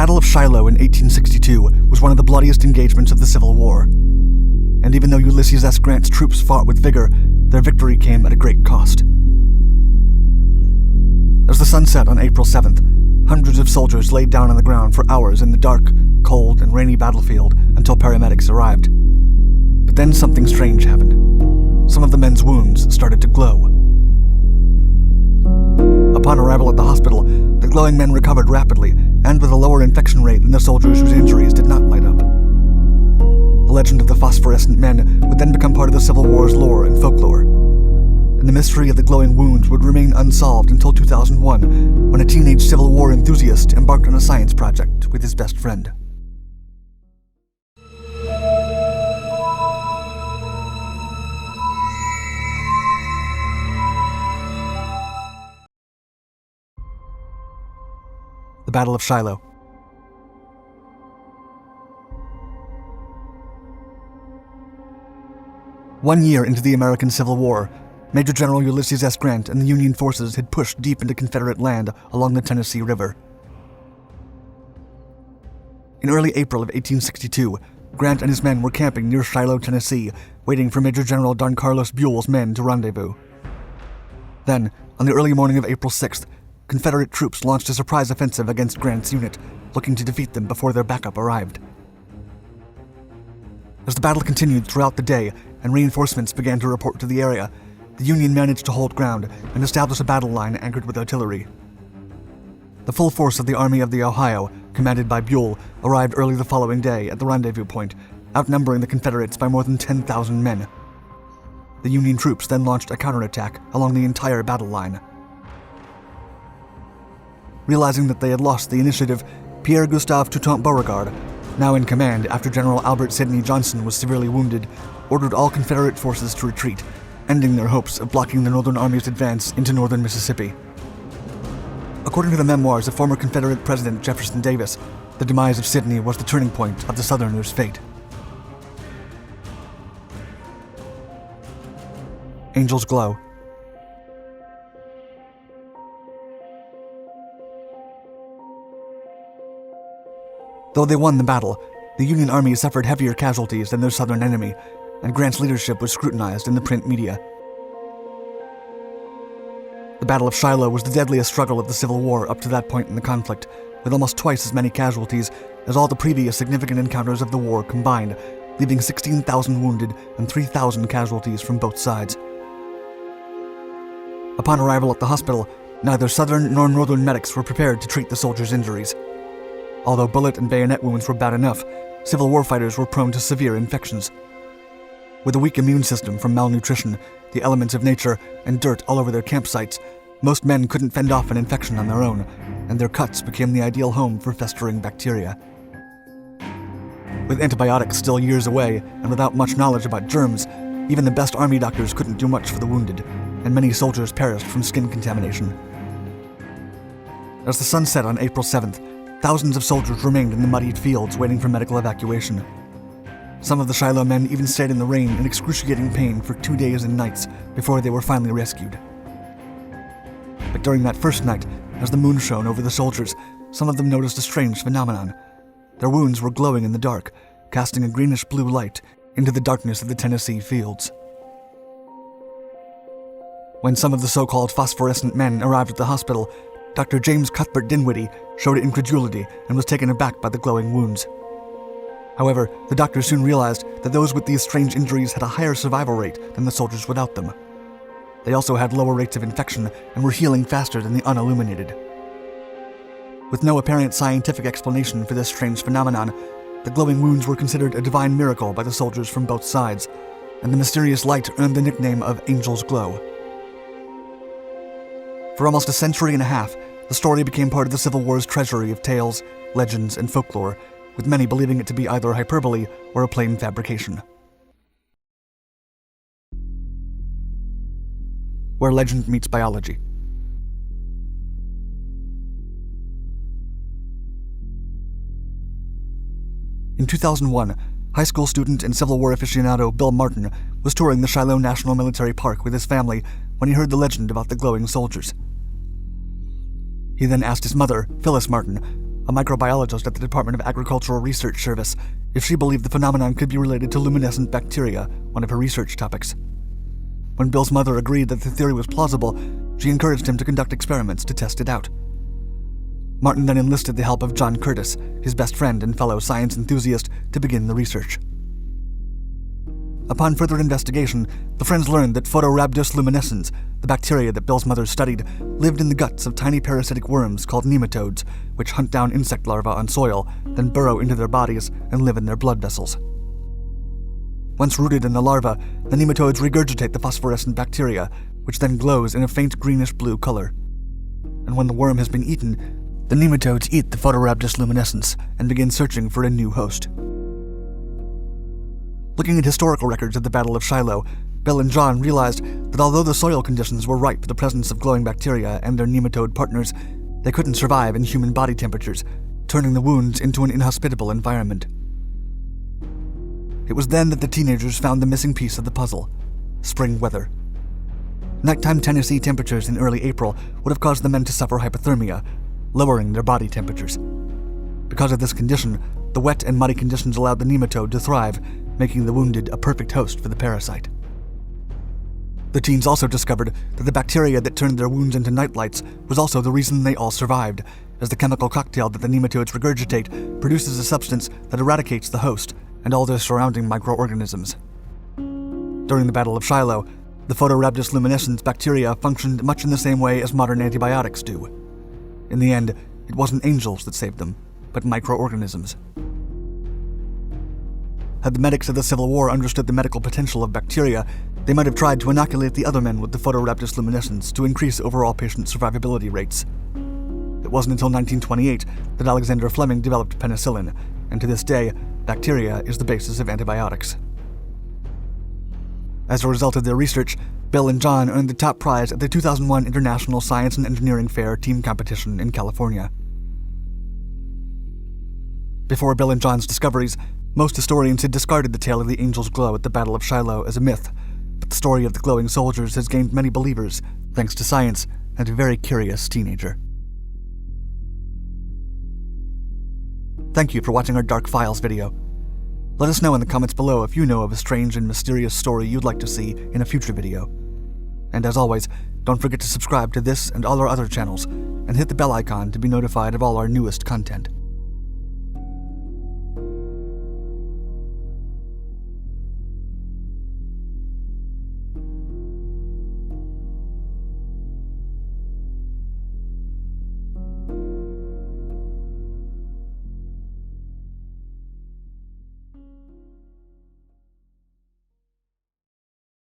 Battle of Shiloh in 1862 was one of the bloodiest engagements of the Civil War. And even though Ulysses S. Grant's troops fought with vigor, their victory came at a great cost. As the sun set on April 7th, hundreds of soldiers laid down on the ground for hours in the dark, cold, and rainy battlefield until paramedics arrived. But then something strange happened. Some of the men's wounds started to glow. Upon arrival at the hospital, the glowing men recovered rapidly and with a lower infection rate than the soldiers whose injuries did not light up. The legend of the phosphorescent men would then become part of the Civil War's lore and folklore. And the mystery of the glowing wounds would remain unsolved until 2001, when a teenage Civil War enthusiast embarked on a science project with his best friend. The Battle of Shiloh. One year into the American Civil War, Major General Ulysses S. Grant and the Union forces had pushed deep into Confederate land along the Tennessee River. In early April of 1862, Grant and his men were camping near Shiloh, Tennessee, waiting for Major General Don Carlos Buell's men to rendezvous. Then, on the early morning of April 6th, Confederate troops launched a surprise offensive against Grant's unit, looking to defeat them before their backup arrived. As the battle continued throughout the day and reinforcements began to report to the area, the Union managed to hold ground and establish a battle line anchored with artillery. The full force of the Army of the Ohio, commanded by Buell, arrived early the following day at the rendezvous point, outnumbering the Confederates by more than 10,000 men. The Union troops then launched a counterattack along the entire battle line. Realizing that they had lost the initiative, Pierre-Gustave Toutant-Beauregard, now in command after General Albert Sidney Johnston was severely wounded, ordered all Confederate forces to retreat, ending their hopes of blocking the Northern Army's advance into northern Mississippi. According to the memoirs of former Confederate President Jefferson Davis, the demise of Sidney was the turning point of the Southerners' fate. Angels Glow. Though they won the battle, the Union Army suffered heavier casualties than their Southern enemy, and Grant's leadership was scrutinized in the print media. The Battle of Shiloh was the deadliest struggle of the Civil War up to that point in the conflict, with almost twice as many casualties as all the previous significant encounters of the war combined, leaving 16,000 wounded and 3,000 casualties from both sides. Upon arrival at the hospital, neither Southern nor Northern medics were prepared to treat the soldiers' injuries. Although bullet and bayonet wounds were bad enough, Civil War fighters were prone to severe infections. With a weak immune system from malnutrition, the elements of nature, and dirt all over their campsites, most men couldn't fend off an infection on their own, and their cuts became the ideal home for festering bacteria. With antibiotics still years away, and without much knowledge about germs, even the best army doctors couldn't do much for the wounded, and many soldiers perished from skin contamination. As the sun set on April 7th, thousands of soldiers remained in the muddied fields waiting for medical evacuation. Some of the Shiloh men even stayed in the rain in excruciating pain for 2 days and nights before they were finally rescued. But during that first night, as the moon shone over the soldiers, some of them noticed a strange phenomenon. Their wounds were glowing in the dark, casting a greenish-blue light into the darkness of the Tennessee fields. When some of the so-called phosphorescent men arrived at the hospital, Dr. James Cuthbert Dinwiddie showed incredulity and was taken aback by the glowing wounds. However, the doctor soon realized that those with these strange injuries had a higher survival rate than the soldiers without them. They also had lower rates of infection and were healing faster than the unilluminated. With no apparent scientific explanation for this strange phenomenon, the glowing wounds were considered a divine miracle by the soldiers from both sides, and the mysterious light earned the nickname of Angels Glow. For almost a century and a half, the story became part of the Civil War's treasury of tales, legends, and folklore, with many believing it to be either hyperbole or a plain fabrication. Where legend meets biology. In 2001, high school student and Civil War aficionado Bill Martin was touring the Shiloh National Military Park with his family when he heard the legend about the glowing soldiers. He then asked his mother, Phyllis Martin, a microbiologist at the Department of Agricultural Research Service, if she believed the phenomenon could be related to luminescent bacteria, one of her research topics. When Bill's mother agreed that the theory was plausible, she encouraged him to conduct experiments to test it out. Martin then enlisted the help of John Curtis, his best friend and fellow science enthusiast, to begin the research. Upon further investigation, the friends learned that Photorhabdus luminescens, the bacteria that Bill's mother studied, lived in the guts of tiny parasitic worms called nematodes, which hunt down insect larvae on soil, then burrow into their bodies and live in their blood vessels. Once rooted in the larva, the nematodes regurgitate the phosphorescent bacteria, which then glows in a faint greenish-blue color. And when the worm has been eaten, the nematodes eat the Photorhabdus luminescens and begin searching for a new host. Looking at historical records of the Battle of Shiloh, Bill and John realized that although the soil conditions were ripe for the presence of glowing bacteria and their nematode partners, they couldn't survive in human body temperatures, turning the wounds into an inhospitable environment. It was then that the teenagers found the missing piece of the puzzle: spring weather. Nighttime Tennessee temperatures in early April would have caused the men to suffer hypothermia, lowering their body temperatures. Because of this condition, the wet and muddy conditions allowed the nematode to thrive, making the wounded a perfect host for the parasite. The teens also discovered that the bacteria that turned their wounds into nightlights was also the reason they all survived, as the chemical cocktail that the nematodes regurgitate produces a substance that eradicates the host and all their surrounding microorganisms. During the Battle of Shiloh, the Photorhabdus luminescens bacteria functioned much in the same way as modern antibiotics do. In the end, it wasn't angels that saved them, but microorganisms. Had the medics of the Civil War understood the medical potential of bacteria, they might have tried to inoculate the other men with the Photorhabdus luminescens to increase overall patient survivability rates. It wasn't until 1928 that Alexander Fleming developed penicillin, and to this day, bacteria is the basis of antibiotics. As a result of their research, Bill and John earned the top prize at the 2001 International Science and Engineering Fair team competition in California. Before Bill and John's discoveries, most historians had discarded the tale of the angel's glow at the Battle of Shiloh as a myth, but the story of the glowing soldiers has gained many believers, thanks to science and a very curious teenager. Thank you for watching our Dark Files video. Let us know in the comments below if you know of a strange and mysterious story you'd like to see in a future video. And as always, don't forget to subscribe to this and all our other channels, and hit the bell icon to be notified of all our newest content.